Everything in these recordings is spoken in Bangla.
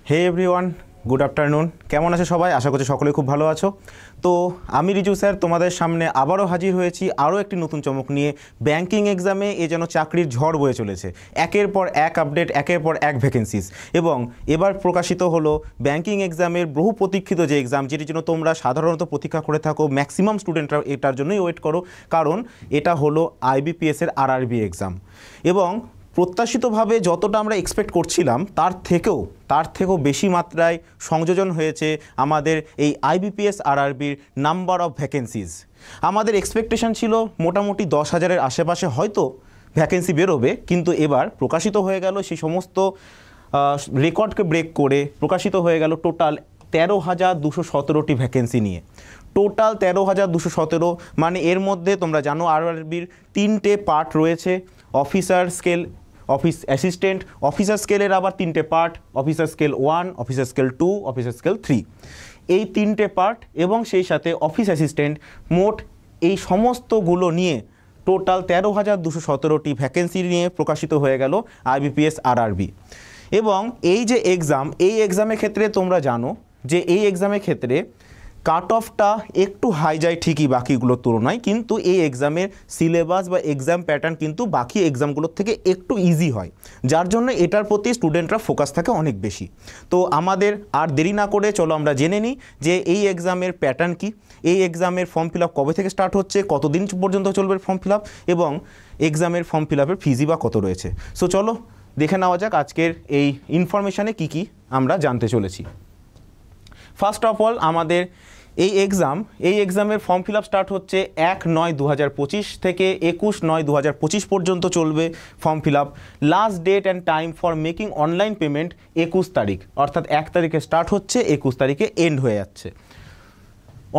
হে এভরিওয়ান, গুড আফটারনুন। কেমন আছে সবাই? আশা করছি সকলে খুব ভালো আছো। তো আমি রিজু স্যার তোমাদের সামনে আবারও হাজির হয়েছি আরও একটি নতুন চমক নিয়ে। ব্যাংকিং এক্সামে এ যেন চাকরির ঝড় বয়ে চলেছে, একের পর এক আপডেট, একের পর এক ভ্যাকেন্সিস। এবং এবার প্রকাশিত হলো ব্যাংকিং এক্সামের বহু প্রতীক্ষিত যে এক্সাম, যেটির জন্য তোমরা সাধারণত প্রতীক্ষা করে থাকো, ম্যাক্সিমাম স্টুডেন্টরা এটার জন্যই ওয়েট করো, কারণ এটা হলো আইবিপিএসের আরআরবি এক্সাম। এবং প্রত্যাশিতভাবে যতটা আমরা এক্সপেক্ট করছিলাম তার থেকেও বেশি মাত্রায় সংযোজন হয়েছে আমাদের এই আইবিপিএস আরআরবির নাম্বার অফ ভ্যাকেন্সিজ। আমাদের এক্সপেকটেশন ছিল মোটামুটি 10,000-এর আশেপাশে হয়তো ভ্যাকেন্সি বেরোবে, কিন্তু এবার প্রকাশিত হয়ে গেল সেই সমস্ত রেকর্ডকে ব্রেক করে প্রকাশিত হয়ে গেল টোটাল 13,217টি ভ্যাকেন্সি নিয়ে। টোটাল 13,217, মানে এর মধ্যে তোমরা জানো আরআরবির 3টে পার্ট রয়েছে। Officer scale, office assistant, officer স্কেলের আবার 3টে part, officer scale 1, officer scale 2, officer scale 3, এই 3টে পার্ট এবং সেই সাথে অফিস অ্যাসিস্ট্যান্ট, মোট এই সমস্তগুলো নিয়ে টোটাল 13,217টি ভ্যাকেন্সি নিয়ে প্রকাশিত হয়ে গেল আইবিপিএস আরআরবি। এবং এই যে এক্সাম, এই এক্সামের ক্ষেত্রে তোমরা জানো যে এই এক্সামের ক্ষেত্রে কাট অফটা একটু হাই যায় ঠিকই বাকিগুলোর তুলনায়, কিন্তু এই এক্সামের সিলেবাস বা এক্সাম প্যাটার্ন কিন্তু বাকি এক্সামগুলোর থেকে একটু ইজি হয়, যার জন্য এটার প্রতি স্টুডেন্টরা ফোকাস থাকে অনেক বেশি। তো আমাদের আর দেরি না করে চলো আমরা জেনে নিই যে এই এক্সামের প্যাটার্ন কি, এই এক্সামের ফর্ম ফিল আপ কবে থেকে স্টার্ট হচ্ছে, কতদিন পর্যন্ত চলবে ফর্ম ফিল আপ, এবং এক্সামের ফর্ম ফিল আপের ফিজি বা কত রয়েছে। সো চলো দেখে নেওয়া যাক আজকের এই ইনফরমেশানে কি কি আমরা জানতে চলেছি। ফার্স্ট অফ অল, আমাদের এই এক্সামের ফর্ম ফিল আপ স্টার্ট হচ্ছে 1/9/2025 থেকে 21/9/2025 পর্যন্ত চলবে form fill up. Last date and time for making online payment 21 তারিখ, অর্থাৎ 1 তারিখে স্টার্ট হচ্ছে, 21 তারিখে এন্ড হয়ে যাচ্ছে।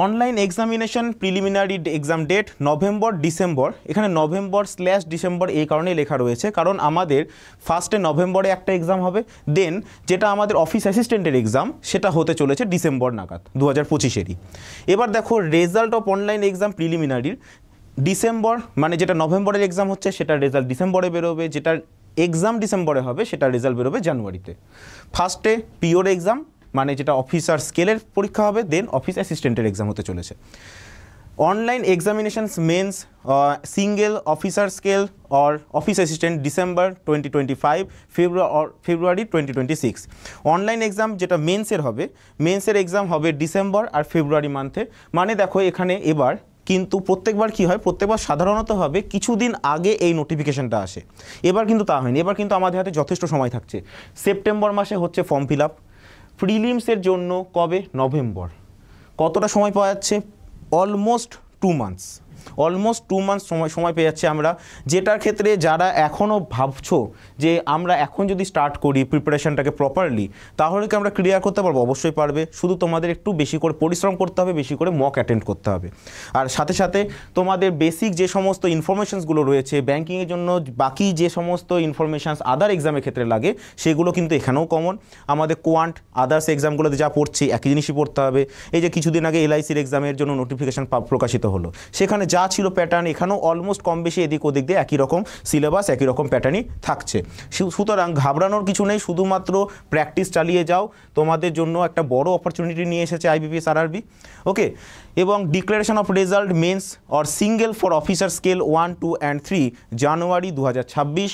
Online examination preliminary exam date November December, এখানে নভেম্বর/ডিসেম্বর এই কারণে লেখা রয়েছে কারণ আমাদের ফার্স্টে নভেম্বরে একটা এক্সাম হবে, দেন যেটা আমাদের অফিস অ্যাসিস্ট্যান্টের এক্সাম সেটা হতে চলেছে ডিসেম্বর নাগাদ 2025-এরই। এবার দেখো রেজাল্ট অফ অনলাইন এক্সাম প্রিলিমিনারির ডিসেম্বর, মানে যেটা নভেম্বরের এক্সাম হচ্ছে সেটার রেজাল্ট ডিসেম্বরে বেরোবে, যেটার এক্সাম ডিসেম্বরে হবে সেটার রেজাল্ট বেরোবে জানুয়ারিতে। ফার্স্টে পিওর এক্সাম, মানে যেটা অফিসার স্কেলের পরীক্ষা হবে, দেন অফিস অ্যাসিস্ট্যান্টের এক্সাম হতে চলেছে। Online examinations mains single officer scale or office assistant December 2025, February 2026। Online exam যেটা মেন্সের হবে, মেন্সের এক্সাম হবে ডিসেম্বর আর ফেব্রুয়ারি মান্থে। মানে দেখো এখানে এবার কিন্তু প্রত্যেকবার কি হয়, প্রত্যেকবার সাধারণত হবে কিছুদিন আগে এই নোটিফিকেশানটা আসে, এবার কিন্তু তা হয়নি। এবার কিন্তু আমাদের হাতে যথেষ্ট সময় থাকছে। সেপ্টেম্বর মাসে হচ্ছে ফর্ম ফিল আপ, প্রিলিমসের জন্য কবে, নভেম্বর। কতটা সময় পাওয়া যাচ্ছে? অলমোস্ট 2 months, অলমোস্ট 2 months সময় পেয়ে যাচ্ছে আমরা, যেটার ক্ষেত্রে যারা এখনও ভাবছো যে আমরা এখন যদি স্টার্ট করি প্রিপারেশানটাকে প্রপারলি তাহলে কি আমরা ক্লিয়ার করতে পারবো? অবশ্যই পারবে, শুধু তোমাদের একটু বেশি করে পরিশ্রম করতে হবে, বেশি করে মক অ্যাটেন্ড করতে হবে। আর সাথে সাথে তোমাদের বেসিক যে সমস্ত ইনফরমেশানসগুলো রয়েছে ব্যাঙ্কিংয়ের জন্য, বাকি যে সমস্ত ইনফরমেশানস আদার এক্সামের ক্ষেত্রে লাগে সেগুলো কিন্তু এখানেও কমন। আমাদের কোয়ান্ট আদার্স এক্সামগুলোতে যা পড়ছি একই জিনিসই পড়তে হবে। এই যে কিছুদিন আগে এলআইসির এক্সামের জন্য নোটিফিকেশান প্রকাশিত হলো, সেখানে যা ছিল প্যাটার্ন এখানেও অলমোস্ট কম বেশি এদিক ওদিক দিয়ে একই রকম সিলেবাস, একই রকম প্যাটার্নই থাকছে। সুতরাং ঘাবড়ানোর কিছু নেই, শুধুমাত্র প্র্যাকটিস চালিয়ে যাও। তোমাদের জন্য একটা বড় অপরচুনিটি নিয়ে এসেছে আইবিপিএস আরআরবি। ওকে, এবং declaration of result mains or single for officer scale 1, 2 and 3 January 2026,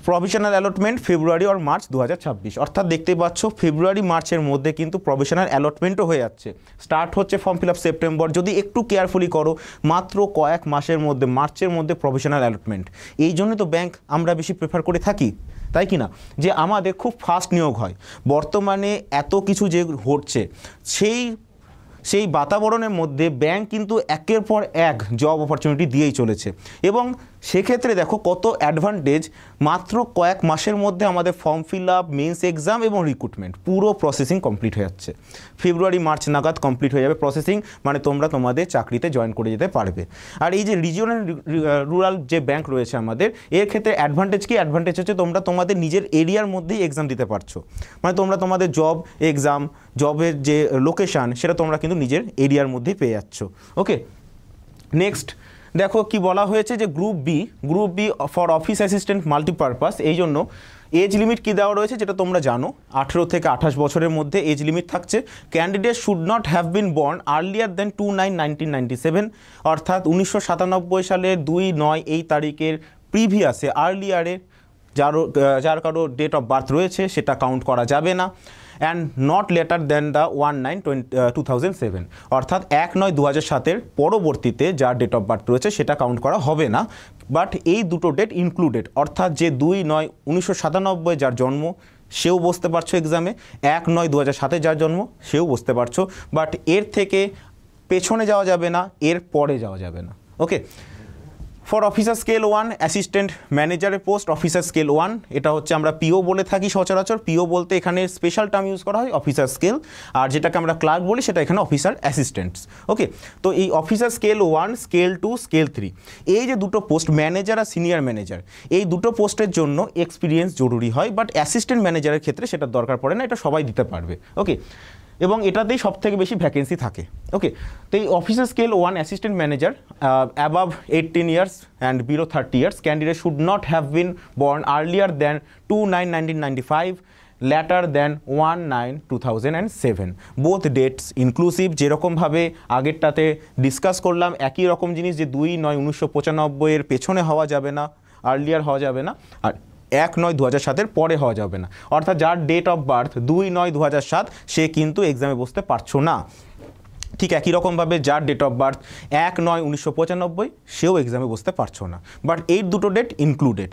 provisional allotment February আর মার্চ 2026। অর্থাৎ দেখতে পাচ্ছ ফেব্রুয়ারি মার্চের মধ্যে কিন্তু প্রভিশনাল অ্যালটমেন্টও হয়ে যাচ্ছে। স্টার্ট হচ্ছে ফর্ম ফিল আপ সেপ্টেম্বর, যদি একটু কেয়ারফুলি করো মাত্র কয়েক মাসের মধ্যে, মার্চের মধ্যে প্রভিশনাল অ্যালটমেন্ট। এই জন্য তো ব্যাংক আমরা বেশি প্রেফার করে থাকি, তাই কি না, যে আমাদের খুব ফাস্ট নিয়োগ হয়। বর্তমানে এত কিছু যে ঘটছে সেই বাতাবরণের মধ্যে ব্যাংক কিন্তু একের পর এক জব অপরচুনিটি দিয়েই চলেছে। এবং সেক্ষেত্রে দেখো কত অ্যাডভান্টেজ, মাত্র কয়েক মাসের মধ্যে আমাদের form fill up, men's exam এবং রিক্রুটমেন্ট পুরো প্রসেসিং কমপ্লিট হয়ে যাচ্ছে। ফেব্রুয়ারি মার্চ নাগাদ কমপ্লিট হয়ে যাবে প্রসেসিং, মানে তোমরা তোমাদের চাকরিতে জয়েন করে যেতে পারবে। আর এই যে রিজিওনাল রুরাল যে ব্যাংক রয়েছে আমাদের, এর ক্ষেত্রে অ্যাডভান্টেজ কি? অ্যাডভান্টেজ হচ্ছে তোমরা তোমাদের নিজের এরিয়ার মধ্যেই এক্সাম দিতে পারছো, মানে তোমরা তোমাদের জব এক্সাম, জবের যে লোকেশান সেটা তোমরা কিন্তু নিজের এরিয়ার মধ্যেই পেয়ে যাচ্ছ। ওকে, নেক্সট দেখো কি বলা হয়েছে যে group B for office assistant multipurpose, এই জন্য এজ লিমিট কী দেওয়া রয়েছে যেটা তোমরা জানো, 18 থেকে 28 বছরের মধ্যে এজ লিমিট থাকছে। Candidate should not have been born earlier দেন 2/9/1997, অর্থাৎ 1997 সালের 2/9 এই তারিখের প্রিভিয়াসে আর্লিয়ারে যার কারো ডেট অফ বার্থ রয়েছে সেটা কাউন্ট করা যাবে না। And not later than the 1/9/2007, অর্থাৎ 1/9/2007 পরবর্তীতে যার ডেট অফ বার্থ রয়েছে সেটা কাউন্ট করা হবে না। বাট এই দুটো ডেট ইনক্লুডেড, অর্থাৎ যে 2/9/1997 যার জন্ম সেও বসতে পারছো এক্সামে, 1/9/2007 যার জন্ম সেও বসতে পারছো, বাট এর থেকে পেছনে যাওয়া যাবে না, এর পরে যাওয়া যাবে না। ওকে, ফর অফিসার স্কেল 1 অ্যাসিস্ট্যান্ট ম্যানেজারের পোস্ট অফিসার স্কেল 1, এটা হচ্ছে আমরা পিও বলে থাকি সচরাচর। পিও বলতে এখানে স্পেশাল টার্ম ইউজ করা হয় অফিসার স্কেল, আর যেটাকে আমরা ক্লার্ক বলি সেটা এখানে অফিসার অ্যাসিস্ট্যান্টস। ওকে, তো এই অফিসার স্কেল 1, স্কেল 2, স্কেল 3, এই যে দুটো পোস্ট ম্যানেজার আর সিনিয়র ম্যানেজার, এই দুটো পোস্টের জন্য এক্সপিরিয়েন্স জরুরি হয়, বাট অ্যাসিস্ট্যান্ট ম্যানেজারের ক্ষেত্রে সেটা দরকার পড়ে না, এটা সবাই দিতে পারবে। ওকে, এবং এটাতেই সব থেকে বেশি ভ্যাকেন্সি থাকে। ওকে, তো এই officer scale 1 assistant manager above 18 years and below 30 years, candidate should not have been born earlier than 2/9/1995, later than 1/9/2007, both dates inclusive. যেরকমভাবে আগেরটাতে ডিসকাস করলাম একই রকম জিনিস, যে 2/9/1995 পেছনে হওয়া যাবে না, আর্লিয়ার হওয়া যাবে না, আর 1/9/2007 পরে হওয়া যাবে না। অর্থাৎ যার ডেট অফ বার্থ 2/9/2007 সে কিন্তু এক্সামে বসতে পারছো না। ঠিক একই রকমভাবে যার ডেট অফ বার্থ 1/9/1995 সেও এক্সামে বসতে পারছো না, বাট এই দুটো date included.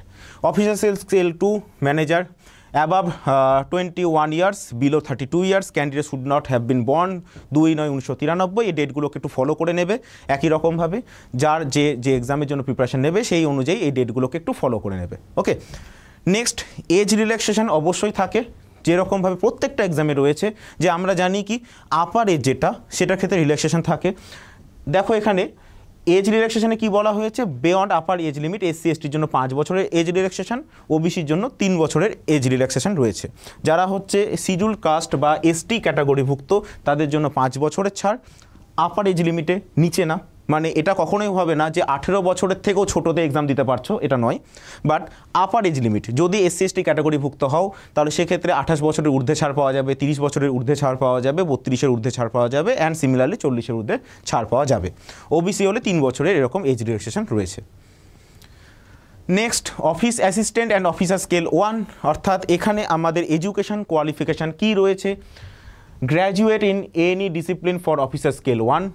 Officer scale 2 manager above 21 years below 32 years, candidate should not have been born 2/9/1993, এই ডেটগুলোকে একটু ফলো করে নেবে। একই রকমভাবে যার যে এক্সামের জন্য প্রিপারেশন নেবে সেই অনুযায়ী এই ডেটগুলোকে একটু ফলো করে নেবে। ওকে, নেক্সট এজ রিল্যাক্সেশন অবশ্যই থাকে, যেরকমভাবে প্রত্যেকটা এক্সামে রয়েছে, যে আমরা জানি কি আপার এজ যেটা সেটার ক্ষেত্রে রিল্যাক্সেশন থাকে। দেখো এখানে এজ রিল্যাক্সেশনে কি বলা হয়েছে, beyond upper age limit SC STর জন্য 5 বছরের এজ রিল্যাক্সেশন, OBCর জন্য 3 বছরের এজ রিল্যাক্সেশন রয়েছে। যারা হচ্ছে শিডিউল কাস্ট বা ST ক্যাটাগরিভুক্ত তাদের জন্য 5 বছরের ছাড়, আপার এজ লিমিটে নিচে না, মানে এটা কখনোই হবে না যে 18 বছরের থেকেও ছোটোতে এক্সাম দিতে পারছো, এটা নয়। বাট আপার এজ লিমিট যদি SC ST ক্যাটাগরিভুক্ত হও তাহলে সেক্ষেত্রে 28 বছরের ঊর্ধ্বে ছাড় পাওয়া যাবে, 30 বছরের ঊর্ধ্বে ছাড় পাওয়া যাবে, 32-এর ঊর্ধ্বে ছাড় পাওয়া যাবে, অ্যান্ড সিমিলারলি 40-এর ঊর্ধ্বে ছাড় পাওয়া যাবে। OBC হলে 3 বছরের এরকম এজ রিল্যাক্সেশন রয়েছে। Next office assistant and officer scale 1, অর্থাৎ এখানে আমাদের এডুকেশন কোয়ালিফিকেশান কী রয়েছে, graduate in any discipline for officer scale 1,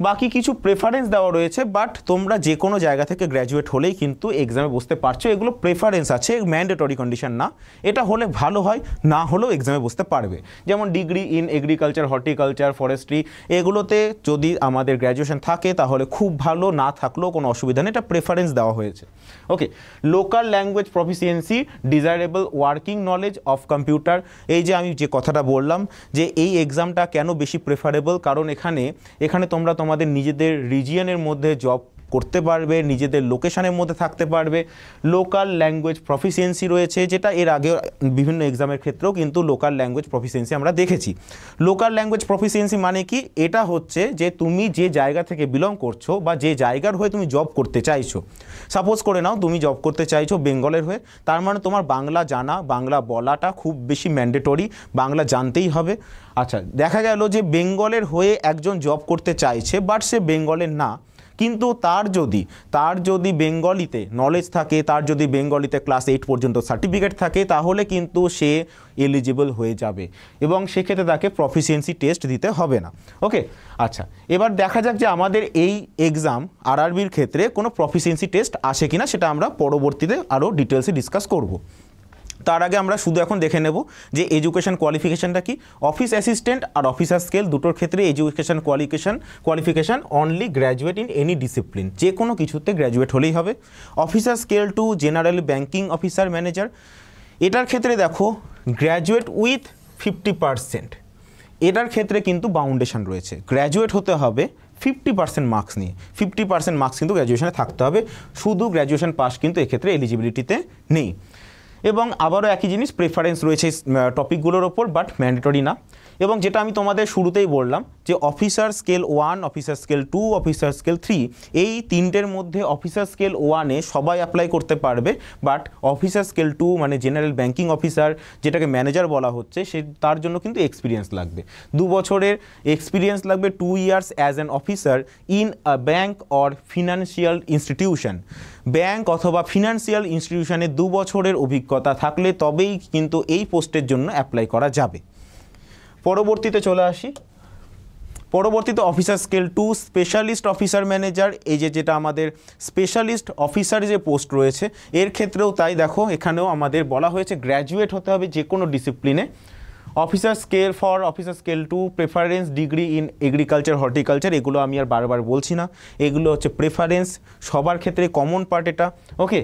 বাকি কিছু প্রেফারেন্স দেওয়া রয়েছে, বাট তোমরা যে কোনো জায়গা থেকে গ্র্যাজুয়েট হলেই কিন্তু এক্সামে বসতে পারছো, এগুলো প্রেফারেন্স আছে, ম্যান্ডেটরি কন্ডিশন না। এটা হলে ভালো হয়, না হলেও এক্সামে বসতে পারবে। যেমন degree in agriculture, horticulture, forestry, এগুলোতে যদি আমাদের গ্র্যাজুয়েশন থাকে তাহলে খুব ভালো, না থাকলেও কোনো অসুবিধা নেই, এটা প্রেফারেন্স দেওয়া হয়েছে। Okay, local language proficiency, desirable working knowledge of computer, এই যে আমি যে কথাটা বললাম যে এই এক্সামটা কেন বেশি প্রেফারেবল, কারণ এখানে তোমরা তোমাদের নিজেদের রিজিয়নের মধ্যে জব করতে পারবে, নিজেদের লোকেশনের মধ্যে থাকতে পারবে। লোকাল ল্যাঙ্গুয়েজ প্রফিসিয়েন্সি রয়েছে, যেটা এর আগে বিভিন্ন এক্সামের ক্ষেত্রেও কিন্তু লোকাল ল্যাঙ্গুয়েজ প্রফিসিয়েন্সি আমরা দেখেছি। লোকাল ল্যাঙ্গুয়েজ প্রফিসিয়েন্সি মানে কি, এটা হচ্ছে যে তুমি যে জায়গা থেকে বিলং করছো বা যে জায়গার হয়ে তুমি জব করতে চাইছো, সাপোজ করে নাও তুমি জব করতে চাইছো বেঙ্গলের হয়ে, তার মানে তোমার বাংলা জানা, বাংলা বলাটা খুব বেশি ম্যান্ডেটরি, বাংলা জানতেই হবে। আচ্ছা, দেখা গেল যে বেঙ্গলের হয়ে একজন জব করতে চাইছে, বাট সে বেঙ্গলের না, কিন্তু তার যদি বেঙ্গলিতে নলেজ থাকে, তার যদি বেঙ্গলিতে ক্লাস 8 পর্যন্ত সার্টিফিকেট থাকে, তাহলে কিন্তু সে এলিজিবল হয়ে যাবে এবং সেক্ষেত্রে তাকে প্রফিসিয়েন্সি টেস্ট দিতে হবে না। ওকে, আচ্ছা, এবার দেখা যাক যে আমাদের এই এক্সাম RRBর ক্ষেত্রে কোনো প্রফিসিয়েন্সি টেস্ট আসে কিনা, সেটা আমরা পরবর্তীতে আরও ডিটেলসে ডিসকাস করব। তার আগে আমরা শুধু এখন দেখে নেব যে এডুকেশন কোয়ালিফিকেশানটা কি। অফিস অ্যাসিস্ট্যান্ট আর অফিসার স্কেল দুটোর ক্ষেত্রে education qualification only graduate in any discipline, যে কোনো কিছুতে গ্র্যাজুয়েট হলেই হবে। Officer scale 2 general banking officer manager, এটার ক্ষেত্রে দেখো গ্র্যাজুয়েট উইথ 50%, এটার ক্ষেত্রে কিন্তু বাউন্ডেশন রয়েছে, গ্র্যাজুয়েট হতে হবে 50% মার্কস নিয়ে, 50% মার্কস কিন্তু গ্র্যাজুয়েশনে থাকতে হবে, শুধু গ্র্যাজুয়েশন পাস কিন্তু এক্ষেত্রে এলিজিবিলিটিতে নেই। এবং আবারও একই জিনিস, প্রেফারেন্স রয়েছে টপিকগুলোর ওপর, বাট ম্যান্ডেটরি না। এবং যেটা আমি তোমাদের শুরুতেই বললাম যে officer scale 1, officer scale 2, officer scale 3, এই তিনটের মধ্যে অফিসার স্কেল 1-এ সবাই অ্যাপ্লাই করতে পারবে, বাট অফিসার স্কেল 2 মানে জেনারেল ব্যাঙ্কিং অফিসার, যেটাকে ম্যানেজার বলা হচ্ছে, তার জন্য কিন্তু এক্সপিরিয়েন্স লাগবে, 2 বছরের এক্সপিরিয়েন্স লাগবে, 2 years as an officer in a bank or financial institution. Bank অথবা ফিনান্সিয়াল ইনস্টিটিউশনে 2 বছরের অভিজ্ঞতা থাকলে তবেই কিন্তু এই পোস্টের জন্য অ্যাপ্লাই করা যাবে। পরবর্তীতে চলে আসি, পরবর্তীতে officer scale 2 specialist officer manager, এই যেটা আমাদের স্পেশালিস্ট অফিসার যে পোস্ট রয়েছে এর ক্ষেত্রেও তাই। দেখো এখানেও আমাদের বলা হয়েছে গ্র্যাজুয়েট হতে হবে যে কোনো ডিসিপ্লিনে। Officer scale for officer scale 2 preference degree in agriculture horticulture, এগুলো আমি আর বারবার বলছি না, এগুলো হচ্ছে প্রেফারেন্স, সবার ক্ষেত্রে কমন পার্ট এটা। ওকে,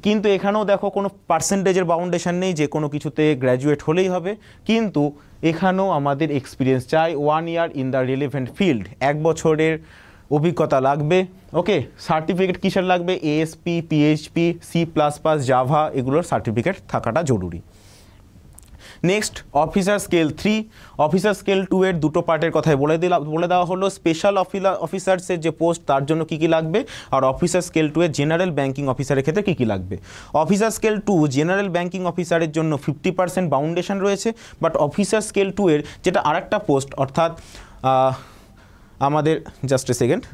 কিন্তু এখানেও দেখো কোনো পার্সেন্টেজের বাউন্ডেশন নেই, যে কোনো কিছুতে গ্র্যাজুয়েট হলেই হবে, কিন্তু এখানেও আমাদের এক্সপিরিয়েন্স চাই, 1 ইয়ার ইন দ্য রিলেভেন্ট ফিল্ড, 1 বছরের অভিজ্ঞতা লাগবে। ওকে, সার্টিফিকেট কিসের লাগবে? এএসপি, পিএইচপি, C++, জাভা, এগুলোর সার্টিফিকেট থাকাটা জরুরি। Next officer scale 3, officer scale 2 এর দুটো পার্টের কথাই বলে দেওয়া হলো। স্পেশাল অফিসার্সের যে পোস্ট তার জন্য কী কী লাগবে, আর অফিসার স্কেল 2 এর জেনারেল ব্যাঙ্কিং অফিসারের ক্ষেত্রে কী কী লাগবে। অফিসার স্কেল 2 জেনারেল ব্যাঙ্কিং অফিসারের জন্য 50% বাউন্ডেশন রয়েছে, বাট অফিসার স্কেল 2 এর যেটা আরেকটা পোস্ট, অর্থাৎ আমাদের জাস্ট এ সেকেন্ড,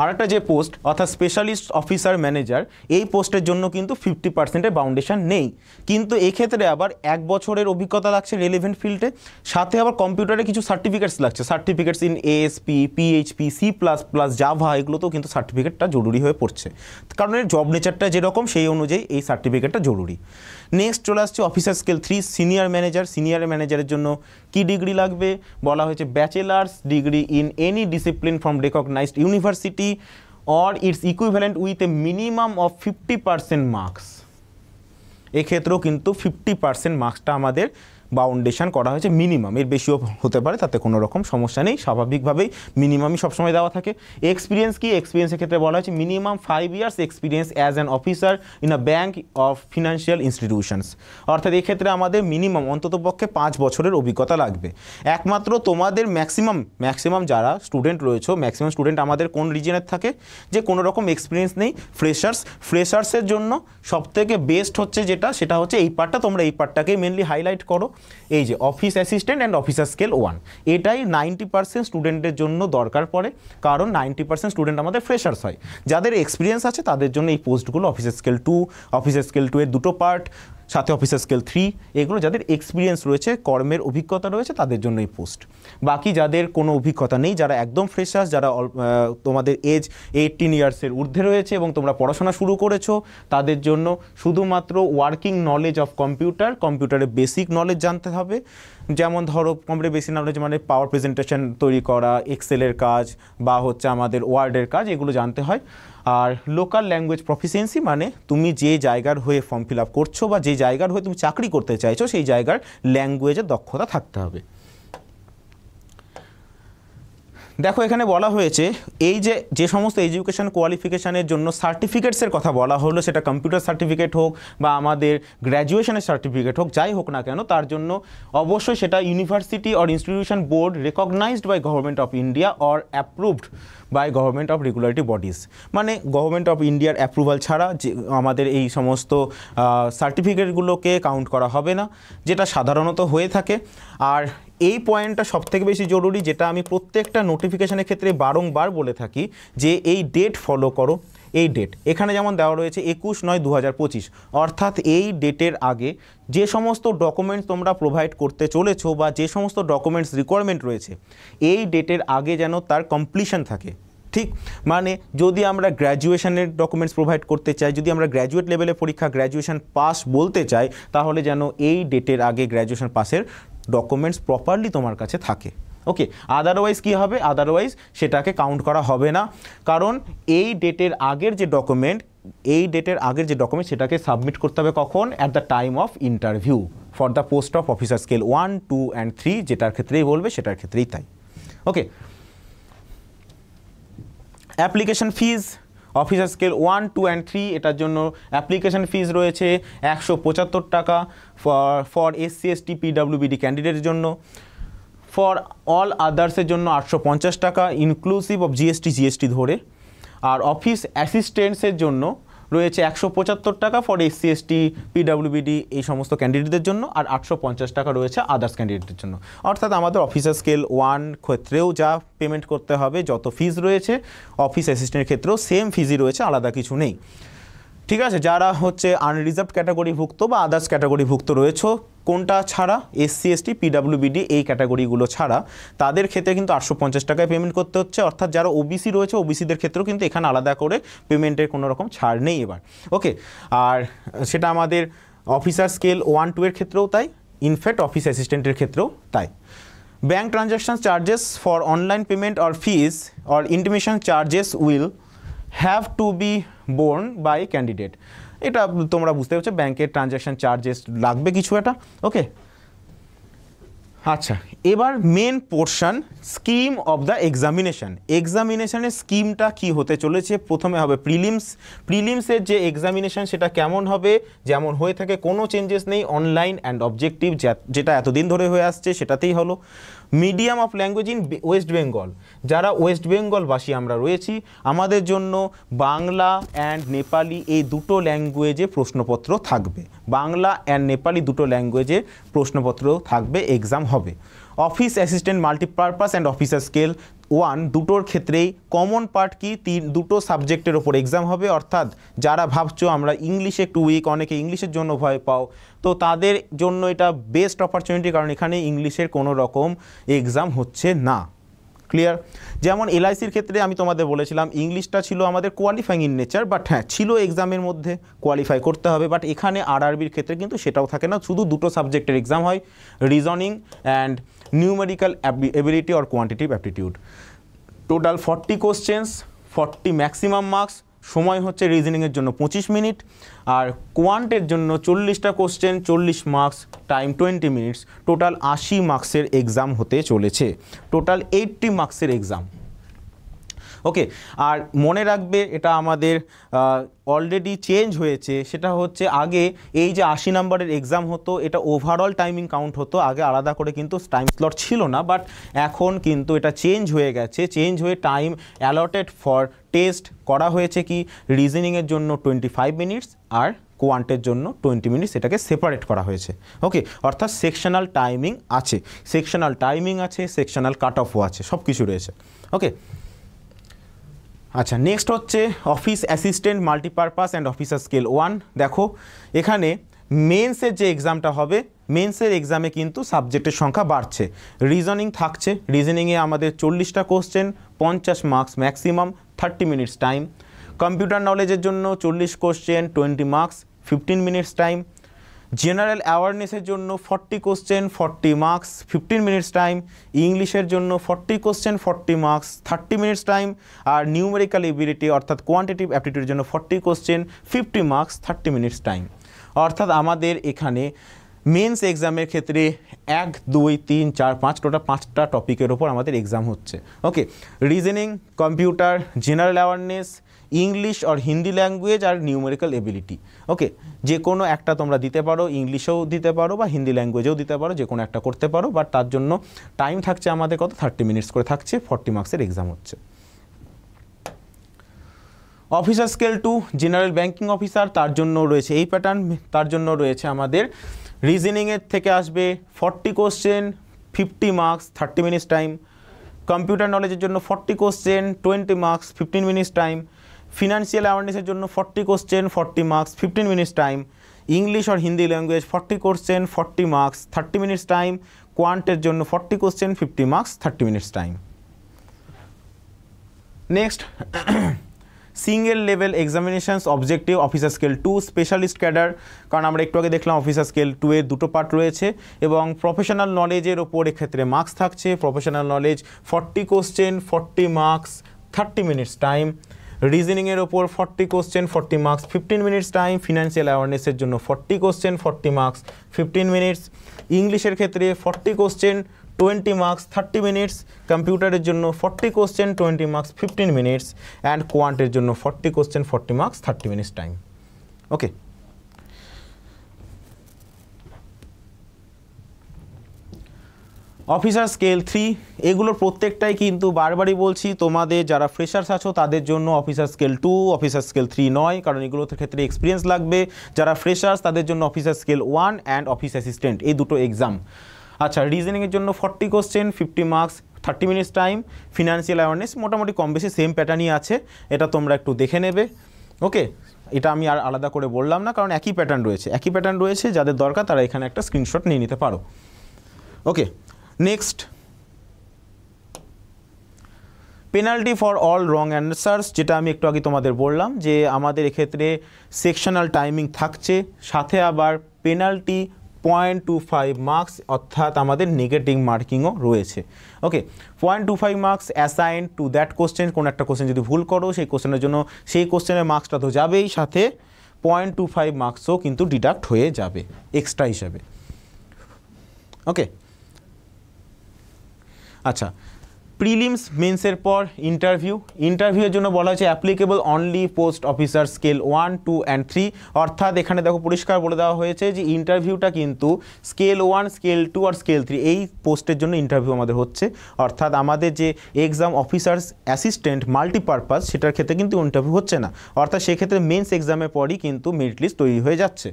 আরেকটা যে পোস্ট অর্থাৎ স্পেশালিস্ট অফিসার ম্যানেজার, এই পোস্টের জন্য কিন্তু 50%-এর বাউন্ডেশন নেই, কিন্তু এক্ষেত্রে আবার 1 বছরের অভিজ্ঞতা লাগছে রেলেভেন্ট ফিল্ডে, সাথে আবার কম্পিউটারে কিছু সার্টিফিকেটস লাগছে, certificates in ASP, PHP, C++, Java, এগুলোতেও কিন্তু সার্টিফিকেটটা জরুরি হয়ে পড়ছে, কারণ এর জব নেচারটা যেরকম সেই অনুযায়ী এই সার্টিফিকেটটা জরুরি। নেক্সট চলে আসছে officer scale 3 senior manager. Senior ম্যানেজারের জন্য কি ডিগ্রি লাগবে? বলা হয়েছে bachelor's degree in any discipline from recognised university or its equivalent with a minimum of 50% marks. এক্ষেত্রেও কিন্তু 50% মার্কসটা আমাদের বাউন্ডেশন করা হয়েছে, মিনিমাম, এর বেশিও হতে পারে, তাতে কোনো রকম সমস্যা নেই, স্বাভাবিকভাবেই মিনিমামই সবসময় দেওয়া থাকে। এক্সপিরিয়েন্স কি? এক্সপিরিয়েন্সের ক্ষেত্রে বলা হয়েছে minimum 5 years experience as an officer in a bank of financial institutions, অর্থাৎ এক্ষেত্রে আমাদের মিনিমাম অন্ততপক্ষে 5 বছরের অভিজ্ঞতা লাগবে। একমাত্র তোমাদের ম্যাক্সিমাম যারা স্টুডেন্ট রয়েছে, ম্যাক্সিমাম স্টুডেন্ট আমাদের কোন রিজনের থাকে, যে কোনো রকম এক্সপিরিয়েন্স নেই, ফ্রেশার্সের জন্য সবথেকে বেস্ট হচ্ছে সেটা হচ্ছে এই পার্টটা, তোমরা এই পার্টটাকেই মেনলি হাইলাইট করো, এই যে office assistant and officer scale 1, এটাই 90% স্টুডেন্টের জন্য দরকার পড়ে, কারণ 90% স্টুডেন্ট আমাদের ফ্রেশার্স হয়। যাদের এক্সপিরিয়েন্স আছে তাদের জন্য এই পোস্টগুলো, অফিসার স্কেল 2, অফিসার স্কেল 2 এর দুটো পার্ট, সাথে অফিসার স্কেল 3, এগুলো যাদের এক্সপিরিয়েন্স রয়েছে, কর্মের অভিজ্ঞতা রয়েছে, তাদের জন্য এই পোস্ট। বাকি যাদের কোনো অভিজ্ঞতা নেই, যারা একদম ফ্রেশার্স, যারা তোমাদের এজ 18 ইয়ার্সের ঊর্ধ্বে রয়েছে এবং তোমরা পড়াশোনা শুরু করেছো, তাদের জন্য শুধুমাত্র ওয়ার্কিং নলেজ অফ কম্পিউটারের বেসিক নলেজ জানতে হবে, যেমন ধরো কম্পিউটার বেসিক নলেজ মানে পাওয়ার প্রেজেন্টেশন তৈরি করা, এক্সেলের কাজ বা হচ্ছে আমাদের ওয়ার্ডের কাজ, এগুলো জানতে হয়। আর লোকাল ল্যাঙ্গুয়েজ প্রফিসিয়েন্সি মানে তুমি যে জায়গার হয়ে ফর্ম ফিল আপ করছো বা যে জায়গার হয়ে তুমি চাকরি করতে চাইছো, সেই জায়গার ল্যাঙ্গুয়েজের দক্ষতা থাকতে হবে। দেখো এখানে বলা হয়েছে এই যে সমস্ত এডুকেশন কোয়ালিফিকেশানের জন্য সার্টিফিকেটসের কথা বলা হলো, সেটা কম্পিউটার সার্টিফিকেট হোক বা আমাদের গ্র্যাজুয়েশনের সার্টিফিকেট হোক, যাই হোক না কেন, তার জন্য অবশ্যই সেটা university or institution board recognised by government of India or approved by government of regulatory bodies, মানে গভর্নমেন্ট অফ ইন্ডিয়ার অ্যাপ্রুভাল ছাড়া যে আমাদের এই সমস্ত সার্টিফিকেটগুলোকে কাউন্ট করা হবে না, যেটা সাধারণত হয়ে থাকে। আর এই পয়েন্টটা সবথেকে বেশি জরুরি, যেটা আমি প্রত্যেকটা নোটিফিকেশনের ক্ষেত্রে বারংবার বলে থাকি, যে এই ডেট ফলো করো। এই ডেট এখানে যেমন দেওয়া রয়েছে 21/9/2025, অর্থাৎ এই ডেটের আগে যে সমস্ত ডকুমেন্টস তোমরা প্রোভাইড করতে চলেছো বা যে সমস্ত ডকুমেন্টস রিকোয়ারমেন্ট রয়েছে, এই ডেটের আগে যেন তার কমপ্লিশন থাকে। ঠিক, মানে যদি আমরা গ্র্যাজুয়েশনের ডকুমেন্টস প্রোভাইড করতে চাই, যদি আমরা গ্র্যাজুয়েট লেভেলে পরীক্ষা গ্র্যাজুয়েশন পাস বলতে চাই, তাহলে যেন এই ডেটের আগে গ্র্যাজুয়েশন পাসের ডকুমেন্টস প্রপারলি তোমার কাছে থাকে। ওকে, আদারওয়াইজ কী হবে? আদারওয়াইজ সেটাকে কাউন্ট করা হবে না, কারণ এই ডেটের আগের যে ডকুমেন্ট সেটাকে সাবমিট করতে হবে কখন? At the time of interview for the post of officer scale 1, 2 and 3, যেটার ক্ষেত্রেই বলবে সেটার ক্ষেত্রেই তাই। Okay, application fees officer scale 1, 2 and 3 এটার জন্য অ্যাপ্লিকেশন ফিজ রয়েছে 175 টাকা ফর SC ST PWBD ক্যান্ডিডেটের জন্য। ফর অল আদার্সের জন্য 850 টাকা ইনক্লুসিভ অফ GST ধরে। আর অফিস অ্যাসিস্ট্যান্টসের জন্য রয়েছে 175 টাকা ফর SC ST PWBD এই সমস্ত ক্যান্ডিডেটদের জন্য, আর 850 টাকা রয়েছে আদার্স ক্যান্ডিডেটদের জন্য। অর্থাৎ আমাদের অফিসার স্কেল 1 ক্ষেত্রেও যা পেমেন্ট করতে হবে, যত ফিজ রয়েছে, অফিস অ্যাসিস্ট্যান্টের ক্ষেত্রেও সেম ফিজই রয়েছে, আলাদা কিছু নেই। ঠিক আছে, যারা হচ্ছে আনরিজার্ভড ক্যাটাগরিভুক্ত বা আদার্স ক্যাটাগরিভুক্ত রয়েছে, কোনটা ছাড়া SC ST PWBD এই ক্যাটাগরিগুলো ছাড়া, তাদের ক্ষেত্রে কিন্তু 850 টাকায় পেমেন্ট করতে হচ্ছে। অর্থাৎ যারা OBC রয়েছে, OBCদের ক্ষেত্রেও কিন্তু এখানে আলাদা করে পেমেন্টের কোনো রকম ছাড় নেই এবার। ওকে, আর সেটা আমাদের অফিসার স্কেল 1, 2 এর ক্ষেত্রেও তাই, ইনফ্যাক্ট অফিস অ্যাসিস্ট্যান্টের ক্ষেত্রেও তাই। Bank transaction charges for online payment or fees or intimation charges will have to be borne by candidate. এটা তোমরা বুঝতে পারছো, ব্যাংকের ট্রানজ্যাকশন চার্জেস লাগবে কিছু একটা। ওকে, আচ্ছা, এবার main portion, scheme of the এক্সামিনেশনের স্কিমটা কি হতে চলেছে। প্রথমে হবে প্রিলিমসের যে এক্সামিনেশন সেটা কেমন হবে, যেমন হয়ে থাকে, কোনো চেঞ্জেস নেই, অনলাইন অ্যান্ড অবজেক্টিভ, যেটা এতদিন ধরে হয়ে আসছে সেটাতেই হলো। Medium of language in West Bengal, যারা ওয়েস্ট বেঙ্গলবাসী আমরা রয়েছি, আমাদের জন্য বাংলা অ্যান্ড নেপালি এই দুটো ল্যাঙ্গুয়েজে প্রশ্নপত্র থাকবে, বাংলা অ্যান্ড নেপালি দুটো ল্যাঙ্গুয়েজে প্রশ্নপত্র থাকবে, এক্সাম হবে। Office assistant multipurpose and officer scale 1 দুটোর ক্ষেত্রেই কমন পার্ট কি, দুটো সাবজেক্টের ওপর এক্সাম হবে। অর্থাৎ যারা ভাবছো আমরা ইংলিশে একটু উইক, অনেকে ইংলিশের জন্য ভয় পাও, তো তাদের জন্য এটা বেস্ট অপরচুনিটি, কারণ এখানে ইংলিশের কোনো রকম এক্সাম হচ্ছে না। ক্লিয়ার? যেমন LICর ক্ষেত্রে আমি তোমাদের বলেছিলাম ইংলিশটা ছিল আমাদের কোয়ালিফাইং ইন নেচার, বাট হ্যাঁ ছিল এক্সামের মধ্যে, কোয়ালিফাই করতে হবে। বাট এখানে RRBর ক্ষেত্রে কিন্তু সেটাও থাকে না, শুধু দুটো সাবজেক্টের এক্সাম হয়, reasoning and numerical ability or quantitative aptitude. Total 40 questions, 40 maximum marks. সময় হচ্ছে রিজনিংয়ের জন্য 25 মিনিট, আর কোয়ান্টের জন্য 40টা question, 40 marks, time 20 minutes. Total 80 মার্কসের এক্সাম হতে চলেছে, টোটাল 80 মার্কসের এক্সাম। ওকে, আর মনে রাখবে এটা আমাদের অলরেডি চেঞ্জ হয়েছে। সেটা হচ্ছে আগে এই যে 80 নম্বরের এক্সাম হতো, এটা ওভারঅল টাইমিং কাউন্ট হতো, আগে আলাদা করে কিন্তু টাইম স্লট ছিল না, বাট এখন কিন্তু এটা চেঞ্জ হয়ে গেছে। চেঞ্জ হয়ে টাইম অ্যালটেড ফর টেস্ট করা হয়েছে কি, রিজনিংয়ের জন্য 25 মিনিটস আর কোয়ান্টের জন্য 20 মিনিটস, এটাকে সেপারেট করা হয়েছে। ওকে, অর্থাৎ সেকশনাল টাইমিং আছে, সেকশনাল কাট অফও আছে, সব কিছু রয়েছে। ওকে, আচ্ছা, নেক্সট হচ্ছে office assistant multipurpose and officer scale 1। দেখো এখানে মেন্সের যে এক্সামটা হবে, মেন্সের এক্সামে কিন্তু সাবজেক্টের সংখ্যা বাড়ছে। রিজনিং থাকছে, রিজনিংয়ে আমাদের 40টা question, 50 marks maximum, 30 minutes time. Computer নলেজের জন্য 40 question, 20 marks, 15 minutes time. General অ্যাওয়ারনেসের জন্য 40 কোশ্চেন, 40 মার্কস, 15 মিনিটস টাইম। ইংলিশের জন্য 40 কোশ্চেন, 40 মার্কস, 30 মিনিটস টাইম। আর নিউমেরিক্যাল এবিলিটি অর্থাৎ কোয়ান্টিটিভ অ্যাপটিটিউডের জন্য 40 কোশ্চেন, 50 মার্কস, 30 মিনিটস টাইম। অর্থাৎ আমাদের এখানে মেন্স এক্সামের ক্ষেত্রে 1, 2, 3, 4, 5 টোটাল 5টা টপিকের ওপর আমাদের এক্সাম হচ্ছে। Okay, reasoning, computer, general awareness, English আর হিন্দি ল্যাঙ্গুয়েজ আর নিউমেরিক্যাল এবিলিটি। ওকে, যে কোনো একটা তোমরা দিতে পারো, ইংলিশেও দিতে পারো বা হিন্দি ল্যাঙ্গুয়েজেও দিতে পারো, যে কোনো একটা করতে পারো, বাট তার জন্য টাইম থাকছে আমাদের কত, 30 মিনিটস করে থাকছে, 40 মার্কসের এক্সাম হচ্ছে। Officer scale 2 general banking officer, তার জন্য রয়েছে এই প্যাটার্ন। তার জন্য রয়েছে আমাদের রিজনিংয়ের থেকে আসবে 40 question, 50 marks, 30 minutes time. Computer নলেজের জন্য 40 question, 20 marks, 15 minutes time. Financial অ্যাওয়ারনেসের জন্য 40 question, 40 marks, 15 minutes time. English আর Hindi language 40 question, 40 marks, 30 minutes time. কোয়ান্টের জন্য 40 question, 50 marks, 30 minutes time. Next, single level examinations objective officer scale 2 specialist cadre, কারণ আমরা একটু আগে দেখলাম অফিসার স্কেল 2 এর দুটো পার্ট রয়েছে, এবং প্রফেশনাল নলেজের ওপর এক্ষেত্রে মার্কস থাকছে। Professional knowledge 40 question, 40 marks, 30 minutes time. রিজনিংয়ের ওপর 40 question, 40 marks, 15 minutes time. Financial অ্যাওয়ারনেসের জন্য 40 কোশ্চেন, 40 মার্কস, 15 মিনিটস। ইংলিশের ক্ষেত্রে 40 কোশ্চেন, 20 মার্কস 30 মিনিটস, কম্পিউটারের জন্য 40 কোশ্চেন 20 মার্কস 15 মিনিটস, অ্যান্ড কোয়ান্টের জন্য 40 কোশ্চেন 40 মার্কস 30 মিনিটস টাইম। ওকে, অফিসার স্কেল 3 এগুলোর প্রত্যেকটাই কিন্তু বারবারই বলছি, তোমাদের যারা ফ্রেশার্স আছো তাদের জন্য অফিসার স্কেল 2 অফিসার স্কেল 3 নয়, কারণ এগুলোর ক্ষেত্রে এক্সপিরিয়েন্স লাগবে। যারা ফ্রেশার্স তাদের জন্য officer scale 1 and office assistant, এই দুটো এক্সাম। আচ্ছা, রিজনিংয়ের জন্য 40 question 50 marks 30 minutes time. Financial awareness মোটামুটি কম বেশি সেম প্যাটার্নই আছে, এটা তোমরা একটু দেখে নেবে। ওকে, এটা আমি আর আলাদা করে বললাম না, কারণ একই প্যাটার্ন রয়েছে, যাদের দরকার তারা এখানে একটা স্ক্রিনশট নিয়ে নিতে পারো। Okay, next, penalty for all wrong answers, যেটা আমি একটু আগে তোমাদের বললাম যে আমাদের এক্ষেত্রে সেকশনাল টাইমিং থাকছে, সাথে আবার পেনাল্টি 0.25 মার্কস, অর্থাৎ আমাদের নেগেটিভ মার্কিংও রয়েছে। ওকে, 0.25 marks assign to that question, কোনো একটা কোশ্চেন যদি ভুল করো সেই কোশ্চেনের জন্য সেই কোশ্চেনের মার্কসটা তো যাবেই, সাথে 0.25 মার্কসও কিন্তু ডিডাক্ট হয়ে যাবে এক্সট্রা হিসাবে। ওকে, আচ্ছা, প্রিলিমস মেন্সের পর ইন্টারভিউয়ের জন্য বলা হয়েছে applicable only post officer scale 1, 2 and 3, অর্থাৎ এখানে দেখো পরিষ্কার বলে দেওয়া হয়েছে যে ইন্টারভিউটা কিন্তু স্কেল 1, স্কেল 2 আর স্কেল 3 এই পোস্টের জন্য ইন্টারভিউ আমাদের হচ্ছে, অর্থাৎ আমাদের যে এক্সাম অফিসার্স অ্যাসিস্ট্যান্ট মাল্টিপারপাস সেটার ক্ষেত্রে কিন্তু ইন্টারভিউ হচ্ছে না, অর্থাৎ সেক্ষেত্রে মেন্স এক্সামের পরই কিন্তু মেরিট লিস্ট তৈরি হয়ে যাচ্ছে।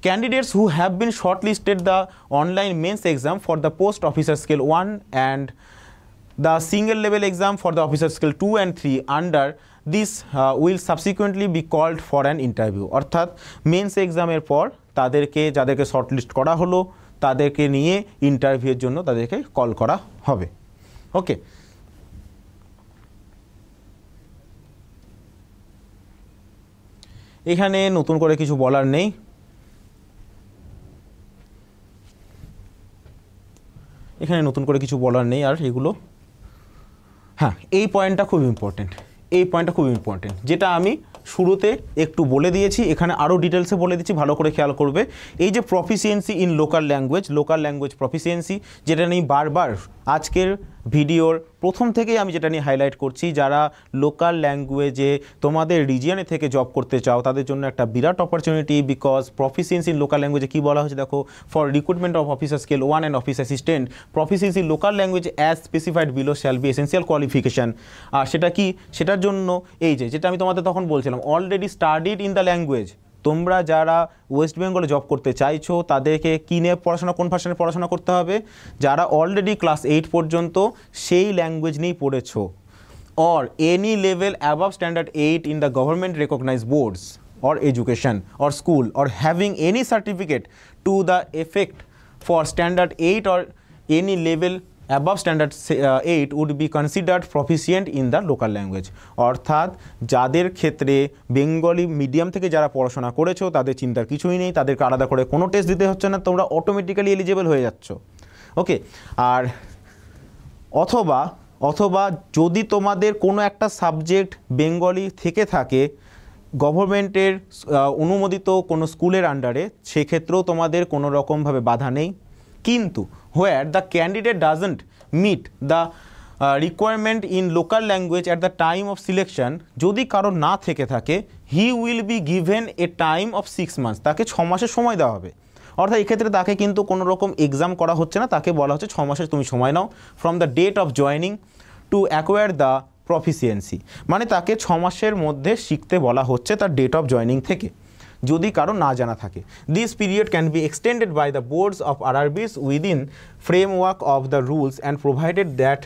Candidates who have been shortlisted the online mains exam for the post officer scale 1 and the single level exam for the officer scale 2 and 3 under this will subsequently be called for an interview, অর্থাৎ মেন্স এক্সামের পর যাদেরকে শর্টলিস্ট করা হলো তাদেরকে নিয়ে ইন্টারভিউয়ের জন্য তাদেরকে কল করা হবে। ওকে, এখানে নতুন করে কিছু বলার নেই। আর এগুলো, হ্যাঁ, এই পয়েন্টটা খুব ইম্পর্টেন্ট, যেটা আমি শুরুতে একটু বলে দিয়েছি, এখানে আরও ডিটেলসে বলে দিচ্ছি, ভালো করে খেয়াল করবে। এই যে proficiency in local language proficiency, যেটা নিয়ে বারবার আজকের ভিডিওর প্রথম থেকেই আমি যেটা নিয়ে হাইলাইট করছি, যারা লোকাল ল্যাঙ্গুয়েজে তোমাদের রিজিয়নে থেকে জব করতে চাও তাদের জন্য একটা বিরাট opportunity, because proficiency in local ল্যাঙ্গুয়েজে কী বলা হয়েছে দেখো, for recruitment of officer scale 1 and office assistant proficiency in local language as specified below shall be essential qualification. আর সেটা কি, সেটার জন্য এই যেটা আমি তোমাদের তখন বলছিলাম, already studied in the language, তোমরা যারা ওয়েস্ট বেঙ্গলে জব করতে চাইছো তাদেরকে কী নিয়ে কোন ভার্সনে পড়াশোনা করতে হবে, যারা অলরেডি ক্লাস 8 পর্যন্ত সেই ল্যাঙ্গুয়েজ নিয়েই পড়েছো, or any level above standard 8 in the government recognised boards or education or school or having any certificate to the effect for standard 8 or any level above standard 8 would be considered proficient in the local language, অর্থাৎ যাদের ক্ষেত্রে বেঙ্গলি মিডিয়াম থেকে যারা পড়াশোনা করেছো তাদের চিন্তার কিছুই নেই, তাদেরকে আলাদা করে কোনো টেস্ট দিতে হচ্ছে না, তোমরা অটোমেটিক্যালি এলিজিবল হয়ে যাচ্ছ। ওকে, আর অথবা যদি তোমাদের কোনো একটা সাবজেক্ট বেঙ্গলি থেকে থাকে গভর্নমেন্টের অনুমোদিত কোনো স্কুলের আন্ডারে, সেক্ষেত্রেও তোমাদের কোনো রকমভাবে বাধা নেই, কিন্তু where the candidate doesn't meet the requirement in local language at the time of selection, যদি কারো না থেকে থাকে, he will be given a time of 6 months, তাকে 6 মাসের সময় দেওয়া হবে। অর্থাৎ এক্ষেত্রে তাকে কিন্তু কোনো রকম এক্সাম করা হচ্ছে না, তাকে বলা হচ্ছে 6 মাসের তুমি সময় নাও from the date of joining to acquire the proficiency, মানে তাকে 6 মাসের মধ্যে শিখতে বলা হচ্ছে তার ডেট অফ জয়নিং থেকে, যদি কারো না জানা থাকে। This period can be extended by the boards of RRBs within framework of the rules and provided that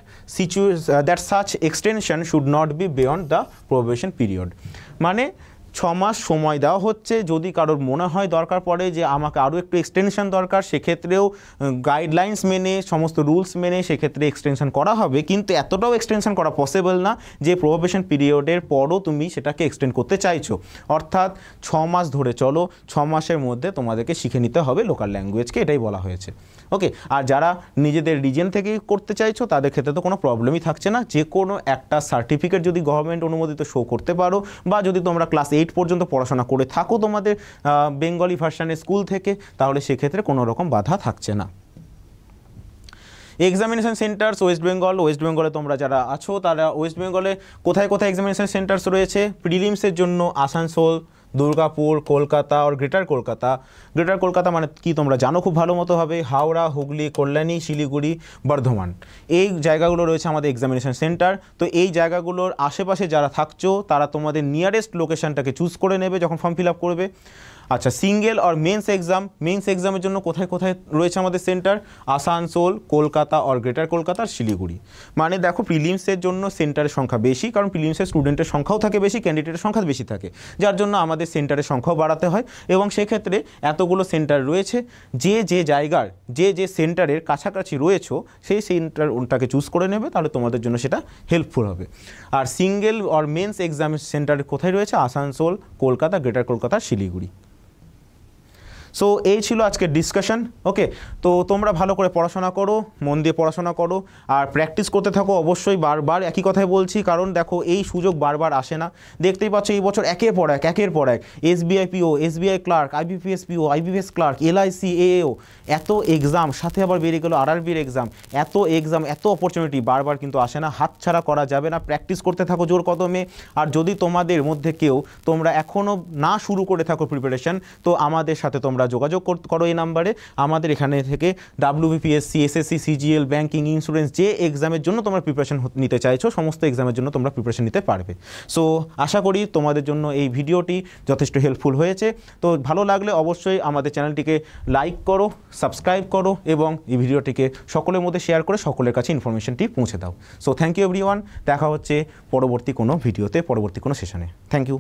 such extension should not be beyond the probation period, মানে 6 মাস সময় দেওয়া হচ্ছে, যদি কারোর মনে হয় দরকার পড়ে যে আমাকে আরও একটু এক্সটেনশন দরকার, সেক্ষেত্রেও গাইডলাইন্স মেনে সমস্ত রুলস মেনে সেক্ষেত্রে এক্সটেনশন করা হবে, কিন্তু এতটাও এক্সটেনশন করা পসিবল না যে প্রোবেশন পিরিয়ডের পরও তুমি সেটাকে এক্সটেন্ড করতে চাইছো, অর্থাৎ 6 মাস ধরে চলো, 6 মাসের মধ্যে তোমাদেরকে শিখে নিতে হবে লোকাল ল্যাঙ্গুয়েজকে, এটাই বলা হয়েছে। ওকে, আর যারা নিজেদের রিজিয়ন থেকে করতে চাইছো তাদের ক্ষেত্রে তো কোনো প্রবলেমই থাকছে না, যে কোনো একটা সার্টিফিকেট যদি গভর্নমেন্ট অনুমোদিত শো করতে পারো, বা যদি তোমরা ক্লাস 8 পর্যন্ত পড়াশোনা করে থাকো তোমাদের বেঙ্গলি ভার্সানের স্কুল থেকে, তাহলে সেক্ষেত্রে কোনো রকম বাধা থাকছে না। এক্সামিনেশন সেন্টার্স ওয়েস্ট বেঙ্গলে তোমরা যারা আছো তারা ওয়েস্ট বেঙ্গলে কোথায় কোথায় এক্সামিনেশন সেন্টার্স রয়েছে? প্রিলিমসের জন্য আসানসোল, দুর্গাপুর, কলকাতা আর গ্রেটার কলকাতা মানে কি তোমরা জানো খুব ভালো মতো হবে, হাওড়া, হুগলি, কল্যাণী, শিলিগুড়ি, বর্ধমান, এই জায়গাগুলো রয়েছে আমাদের এক্সামিনেশন সেন্টার। তো এই জায়গাগুলোর আশেপাশে যারা থাকছো তারা তোমাদের নিয়ারেস্ট লোকেশনটাকে চুজ করে নেবে যখন ফর্ম ফিল আপ করবে। আচ্ছা, সিঙ্গেল আর মেন্স এক্সামের জন্য কোথায় কোথায় রয়েছে আমাদের সেন্টার? আসানসোল, কলকাতা আর গ্রেটার কলকাতা আর শিলিগুড়ি। মানে দেখো, প্রিলিমসের জন্য সেন্টারের সংখ্যা বেশি, কারণ প্রিলিমসের স্টুডেন্টের সংখ্যাও থাকে বেশি, ক্যান্ডিডেটের সংখ্যা বেশি থাকে, যার জন্য আমাদের সেন্টারের সংখ্যাও বাড়াতে হয়। এবং সেক্ষেত্রে এতগুলো সেন্টার রয়েছে, যে সেন্টারের কাছাকাছি রয়েছে সেই সেন্টারটাকে চুজ করে নেবে, তাহলে তোমাদের জন্য সেটা হেল্পফুল হবে। আর সিঙ্গেল আর মেন্স এক্সাম সেন্টার কোথায় রয়েছে? আসানসোল, কলকাতা, গ্রেটার কলকাতা, শিলিগুড়ি। সো এই ছিল আজকের ডিসকাশন। ওকে, তো তোমরা ভালো করে পড়াশোনা করো, মন দিয়ে পড়াশোনা করো আর প্র্যাকটিস করতে থাকো। অবশ্যই বারবার একই কথাই বলছি, কারণ দেখো এই সুযোগ বারবার আসে না। দেখতেই পাচ্ছ এই বছর একের পর এক SBI PO, SBI clerk, IBPS PO, IBPS clerk, LIC AAO, এত এক্সাম, সাথে আবার বেরিয়ে গেলো RRBর এক্সাম, এত অপরচুনিটি বারবার কিন্তু আসে না, হাতছাড়া করা যাবে না। প্র্যাকটিস করতে থাকো জোর কদমে। আর যদি তোমাদের মধ্যে তোমরা এখনও না শুরু করে থাকো প্রিপারেশন, তো আমাদের সাথে তোমরা যোগাযোগ করো এই নাম্বারে। আমাদের এখানে থেকে WBPSC, SSC, CGL, banking, insurance, যে এক্সামের জন্য তোমরা প্রিপারেশন নিতে চাইছো সমস্ত এক্সামের জন্য তোমরা প্রিপারেশন নিতে পারবে। সো আশা করি তোমাদের জন্য এই ভিডিওটি যথেষ্ট হেল্পফুল হয়েছে। তো ভালো লাগলে অবশ্যই আমাদের চ্যানেলটিকে লাইক করো, সাবস্ক্রাইব করো এবং এই ভিডিওটিকে সকলের মধ্যে শেয়ার করে সকলের কাছে ইনফরমেশনটি পৌঁছে দাও। So thank you everyone. দেখা হচ্ছে পরবর্তী কোনো ভিডিওতে, পরবর্তী কোনো সেশনে। Thank you.